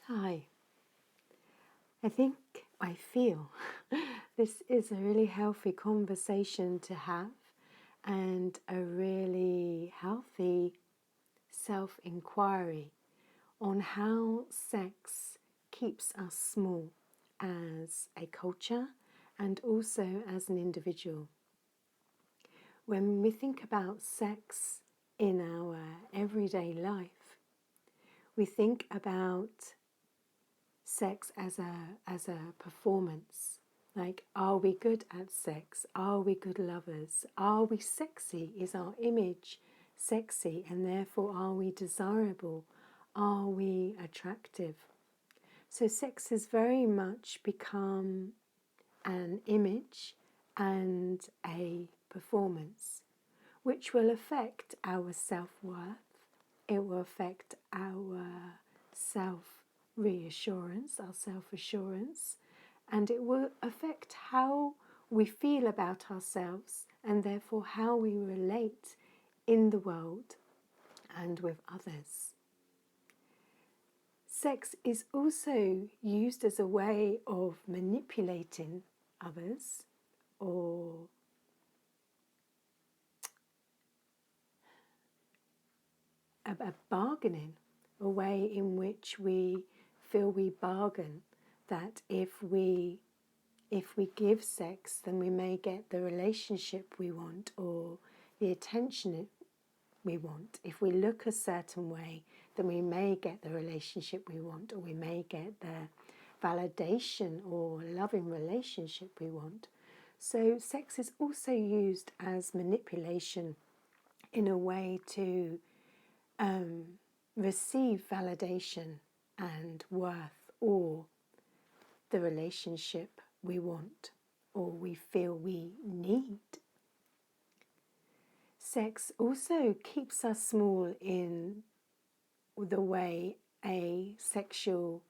Hi. I feel this is a really healthy conversation to have and a really healthy self-inquiry on how sex keeps us small as a culture and also as an individual. When we think about sex in our everyday life, we think about sex as a performance. Like, are we good at sex? Are we good lovers? Are we sexy? Is our image sexy? And therefore, are we desirable? Are we attractive? So sex has very much become an image and a performance, which will affect our self-worth. It will affect our self-reassurance, our self-assurance, and it will affect how we feel about ourselves and therefore how we relate in the world and with others. Sex is also used as a way of manipulating others or a bargaining, a way in which we feel we bargain that if we give sex, then we may get the relationship we want or the attention we want. If we look a certain way, then we may get the relationship we want, or we may get the validation or loving relationship we want. So sex is also used as manipulation in a way to receive validation and worth or the relationship we want or we feel we need. Sex also keeps us small in the way a sexual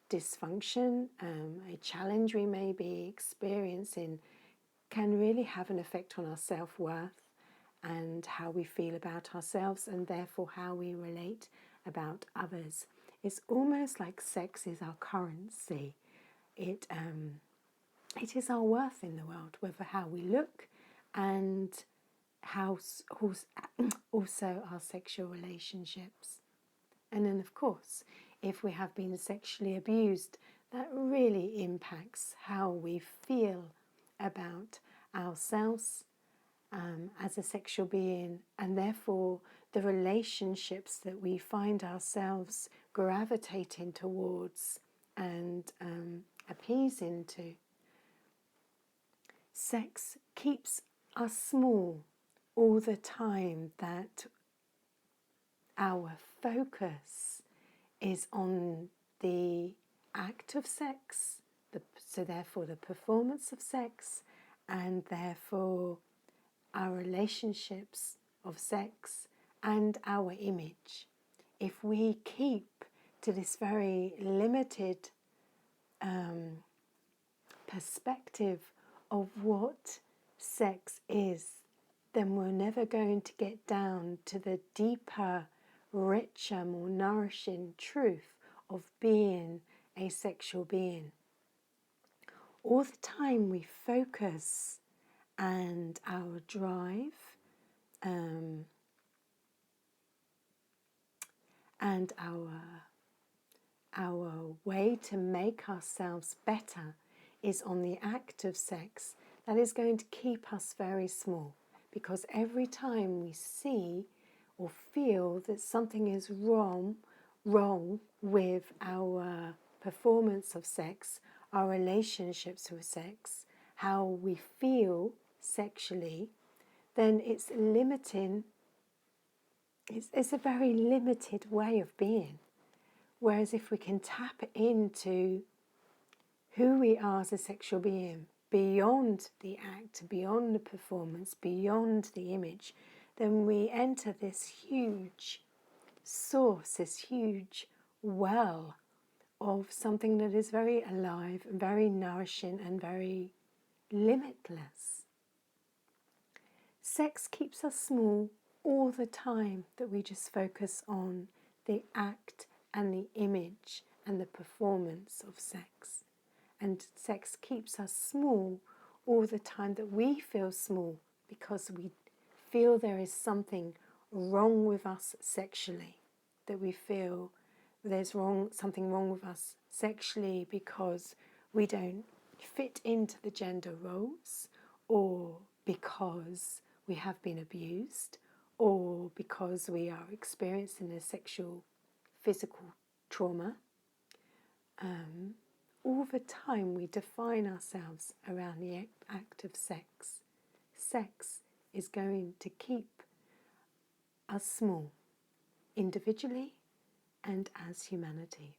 dysfunction, a challenge we may be experiencing, can really have an effect on our self-worth and how we feel about ourselves and therefore how we relate about others. It's almost like sex is our currency. It is our worth in the world, whether how we look and how also our sexual relationships. And then, of course, if we have been sexually abused, that really impacts how we feel about ourselves as a sexual being, and therefore the relationships that we find ourselves gravitating towards and appeasing to. Sex keeps us small all the time, that our focus is on the act of sex, so therefore the performance of sex, and therefore our relationships of sex and our image. If we keep to this very limited perspective of what sex is, then we're never going to get down to the deeper, richer, more nourishing truth of being a sexual being. All the time we focus and our drive and our way to make ourselves better is on the act of sex, that is going to keep us very small, because every time we see or feel that something is wrong with our performance of sex, our relationships with sex, how we feel sexually, then it's limiting. It's a very limited way of being. Whereas if we can tap into who we are as a sexual being, beyond the act, beyond the performance, beyond the image, then we enter this huge source, this huge well of something that is very alive, very nourishing, and very limitless. Sex keeps us small all the time, that we just focus on the act and the image and the performance of sex. And sex keeps us small all the time, that we feel small because we feel there is something wrong with us sexually, that we feel there's something wrong with us sexually because we don't fit into the gender roles, or because we have been abused, or because we are experiencing a sexual, physical trauma. All the time we define ourselves around the act of sex. Sex is going to keep us small, individually and as humanity.